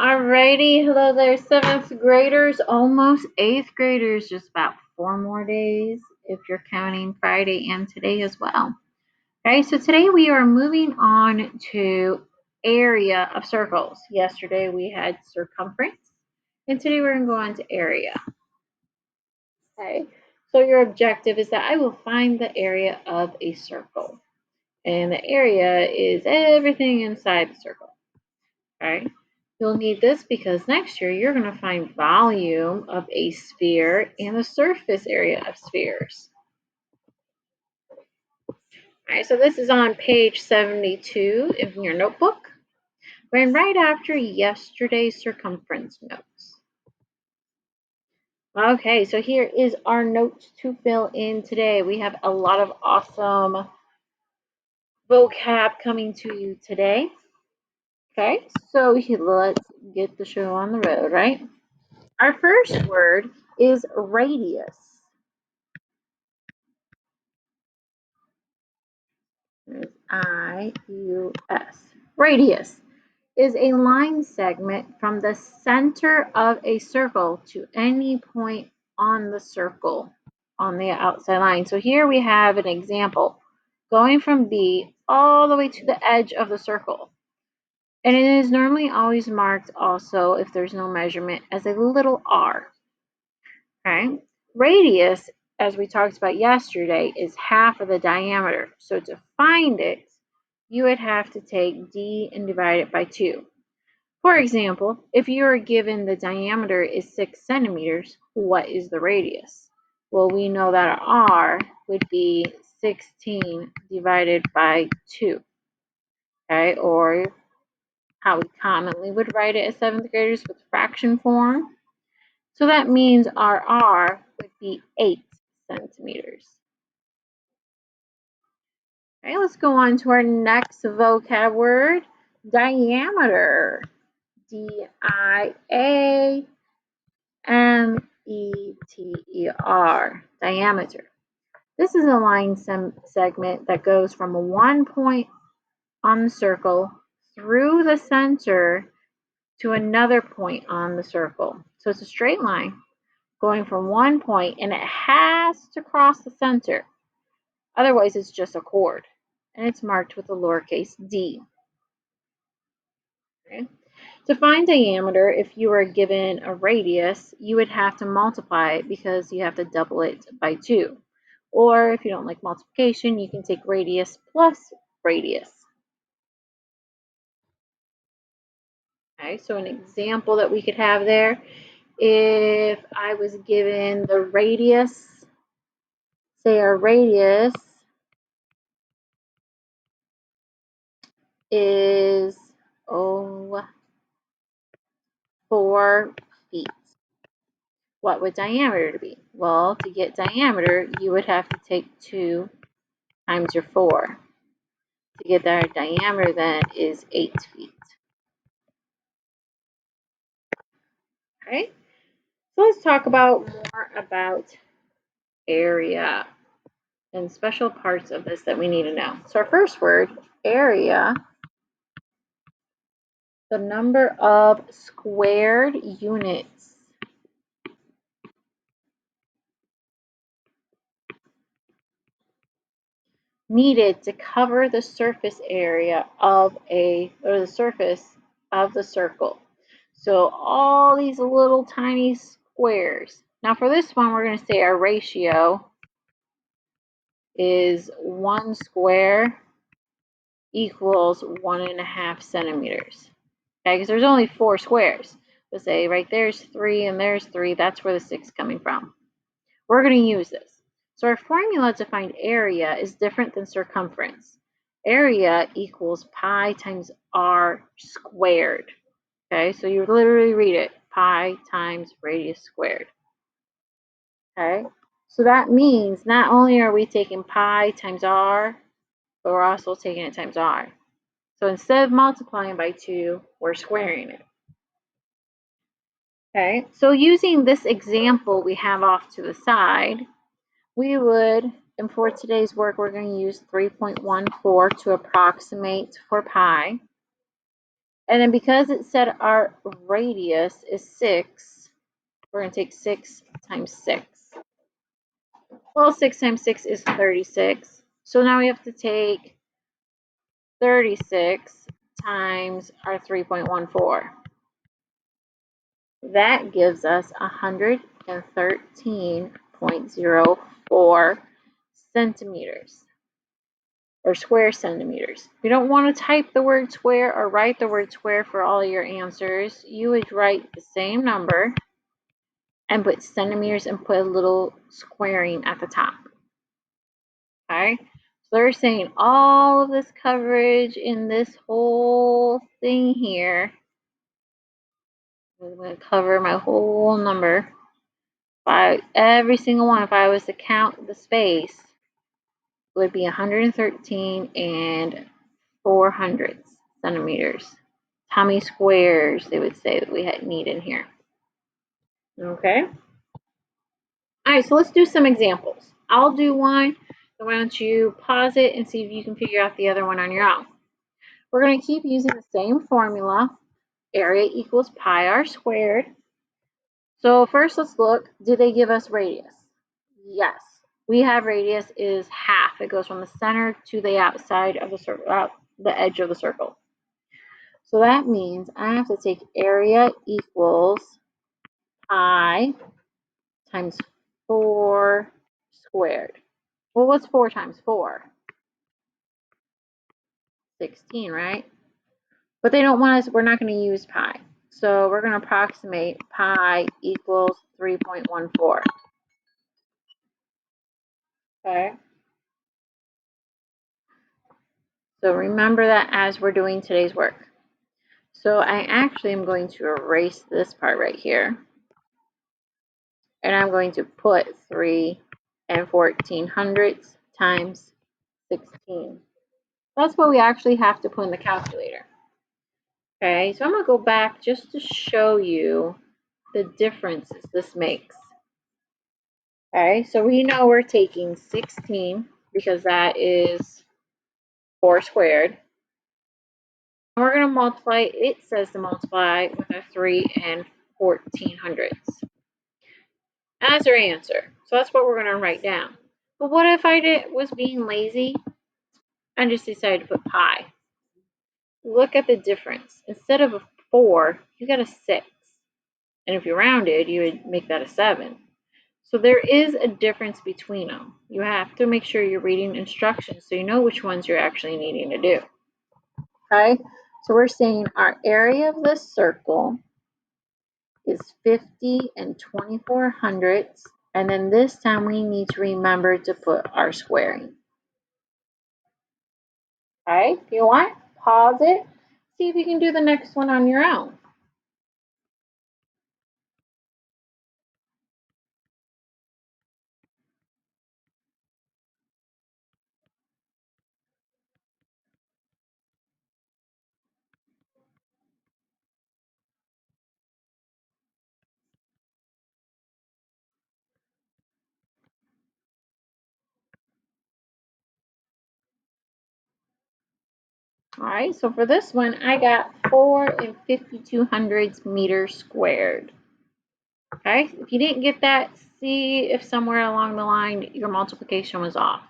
Alrighty, hello there, 7th graders, almost 8th graders, just about 4 more days if you're counting Friday and today as well. Okay, so today we are moving on to area of circles. Yesterday we had circumference, and today we're going to go on to area. Okay, so your objective is that I will find the area of a circle, and the area is everything inside the circle. Okay, you'll need this because next year you're going to find volume of a sphere and the surface area of spheres. All right, so this is on page 72 in your notebook. We're right after yesterday's circumference notes. Okay, so here is our notes to fill in today. We have a lot of awesome vocab coming to you today. Okay, so let's get the show on the road, right? Our first word is radius. I-U-S. Radius is a line segment from the center of a circle to any point on the circle on the outside line. So here we have an example going from B all the way to the edge of the circle. And it is normally always marked also, if there's no measurement, as a little r. Okay? Radius, as we talked about yesterday, is half of the diameter. So to find it, you would have to take d and divide it by 2. For example, if you are given the diameter is 6 centimeters, what is the radius? Well, we know that r would be 16 divided by 2. Okay, or how we commonly would write it as 7th graders with fraction form. So that means our r would be 8 centimeters. Okay, let's go on to our next vocab word, diameter. D-I-A-M-E-T-E-R, diameter. This is a line segment that goes from one point on the circle through the center to another point on the circle. So it's a straight line going from one point, and it has to cross the center. Otherwise, it's just a chord, and it's marked with a lowercase d. Okay. To find diameter, if you were given a radius, you would have to multiply it because you have to double it by 2. Or if you don't like multiplication, you can take radius plus radius. Okay, so an example that we could have there, if I was given the radius, say our radius is 4 feet. What would diameter be? Well, to get diameter, you would have to take 2 times your 4. To get that diameter then is 8 feet. Okay, so let's talk about more about area and special parts of this that we need to know. So our first word, area, the number of squared units. Needed to cover the surface area of the surface of the circle. So all these little tiny squares. Now for this one, we're going to say our ratio is 1 square equals 1.5 centimeters. Okay, because there's only 4 squares. Let's say right there's 3 and there's 3. That's where the 6 is coming from. We're going to use this. So our formula to find area is different than circumference. Area equals pi times r squared. Okay, so you literally read it, pi times radius squared. Okay, so that means not only are we taking pi times r, but we're also taking it times r. So instead of multiplying by 2, we're squaring it. Okay, so using this example we have off to the side, we would, and for today's work, we're going to use 3.14 to approximate for pi. And then because it said our radius is 6, we're going to take 6 times 6. Well, 6 times 6 is 36. So now we have to take 36 times our 3.14. That gives us 113.04 centimeters, or square centimeters. You don't want to type the word square or write the word square for all your answers. You would write the same number and put centimeters and put a little squaring at the top. Okay, so they're saying all of this coverage in this whole thing here. I'm going to cover my whole number by every single one. If I was to count the space, it would be 113 and 400 centimeters. How many squares they would say that we need in here. Okay. All right, so let's do some examples. I'll do one. So why don't you pause it and see if you can figure out the other one on your own. We're going to keep using the same formula. Area equals pi r squared. So first let's look. Did they give us radius? Yes. We have radius is half. It goes from the center to the outside of the circle, the edge of the circle. So that means I have to take area equals pi times 4 squared. Well, what's 4 times 4? 16, right? But they don't want us, we're not going to use pi. So we're going to approximate pi equals 3.14. Okay. So remember that as we're doing today's work. So I actually am going to erase this part right here. And I'm going to put 3 and 1400 times 16. That's what we actually have to put in the calculator. Okay, so I'm going to go back just to show you the differences this makes. Okay, so we know we're taking 16 because that is 4 squared. And we're going to multiply, it says to multiply with a 3 and 1400 as our answer. So that's what we're going to write down. But what if I was being lazy and just decided to put pi? Look at the difference. Instead of a 4, you got a 6. And if you rounded, you would make that a 7. So there is a difference between them. You have to make sure you're reading instructions so you know which ones you're actually needing to do. Okay, so we're saying our area of this circle is 50 and 24 hundredths. And then this time we need to remember to put our squaring. Okay, if you want, pause it. See if you can do the next one on your own. All right, so for this one, I got 4 and 5200 meters squared. Okay, if you didn't get that, see if somewhere along the line your multiplication was off.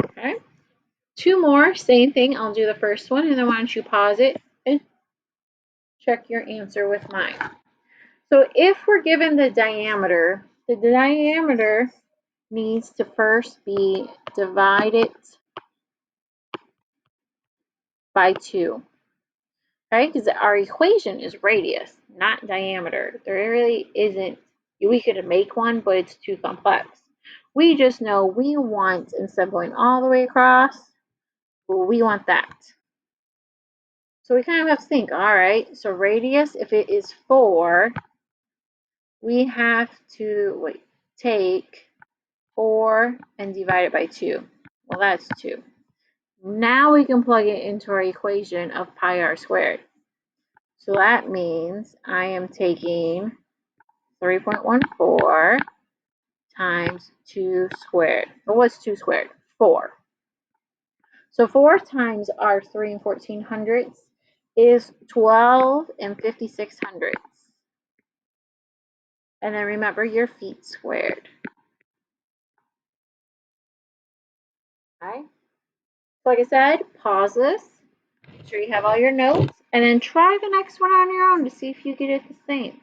Okay, 2 more, same thing. I'll do the first one, and then why don't you pause it and check your answer with mine. So if we're given the diameter needs to first be divided by 2. Okay, because our equation is radius, not diameter. There really isn't, we could make one, but it's too complex. We just know we want, instead of going all the way across, we want that. So we kind of have to think, all right, so radius, if it is 4, we have to take 4 and divide it by 2. Well, that's 2. Now we can plug it into our equation of pi r squared. So that means I am taking 3.14 times 2 squared. Well, what's 2 squared? 4. So 4 times our 3 and 1400ths is 12 and 5600ths. And then remember your feet squared. Okay. So like I said, pause this. Make sure you have all your notes. And then try the next one on your own to see if you get it the same.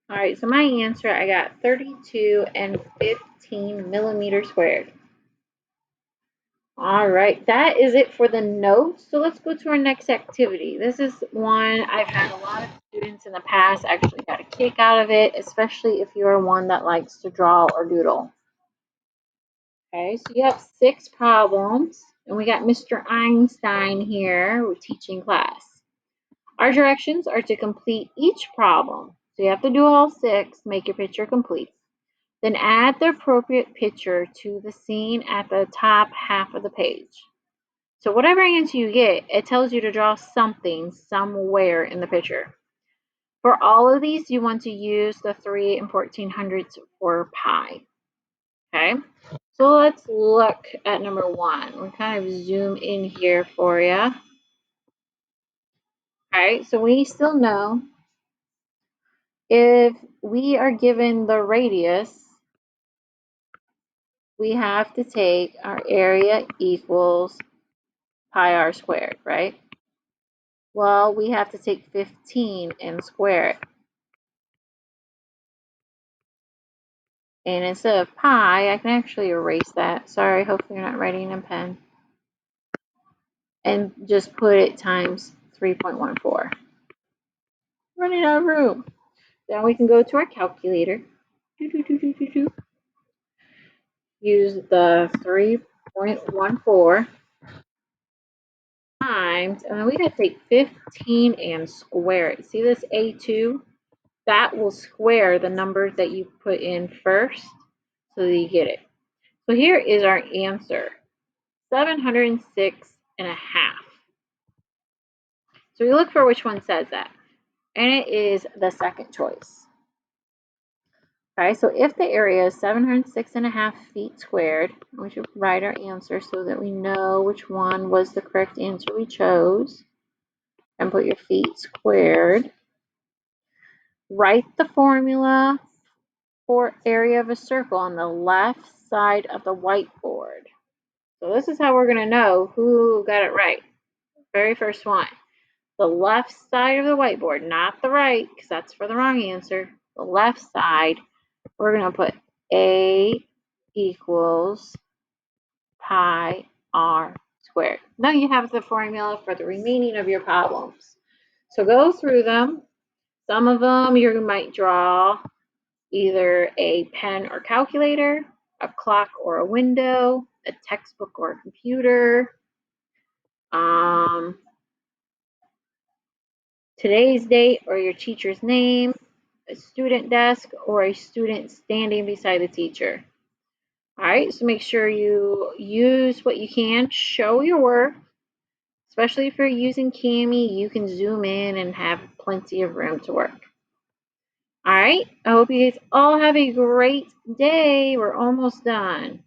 All right, so my answer, I got 32 and 15 millimeters squared. All right, that is it for the notes. So let's go to our next activity. This is one I've had a lot of students in the past actually got a kick out of it, especially if you're one that likes to draw or doodle. Okay, so you have 6 problems, and we got Mr. Einstein here with teaching class. Our directions are to complete each problem. So you have to do all 6, make your picture complete. Then add the appropriate picture to the scene at the top half of the page. So whatever answer you get, it tells you to draw something somewhere in the picture. For all of these, you want to use the 3 and 1400ths for pi. Okay, so let's look at number 1. We'll kind of zoom in here for you. All right, so we still know if we are given the radius, we have to take our area equals pi r squared, right? Well, we have to take 15 and square it. And instead of pi, I can actually erase that. Sorry, hopefully you're not writing in pen. And just put it times 3.14. Running out of room. Then we can go to our calculator. Use the 3.14 times, and then we gotta take 15 and square it. See this A2? That will square the number that you put in first so that you get it. So here is our answer, 706 and a half. So we look for which one says that, and it is the second choice. Okay, so if the area is 706 and a half feet squared, we should write our answer so that we know which one was the correct answer we chose. And put your feet squared. Write the formula for area of a circle on the left side of the whiteboard. So this is how we're going to know who got it right. Very first one. The left side of the whiteboard, not the right, because that's for the wrong answer. The left side, we're going to put A equals pi r squared. Now you have the formula for the remaining of your problems. So go through them. Some of them you might draw either a pen or calculator, a clock or a window, a textbook or a computer, today's date or your teacher's name, a student desk, or a student standing beside the teacher. All right, so make sure you use what you can, show your work, especially if you're using Kami, you can zoom in and have plenty of room to work. All right, I hope you guys all have a great day. We're almost done.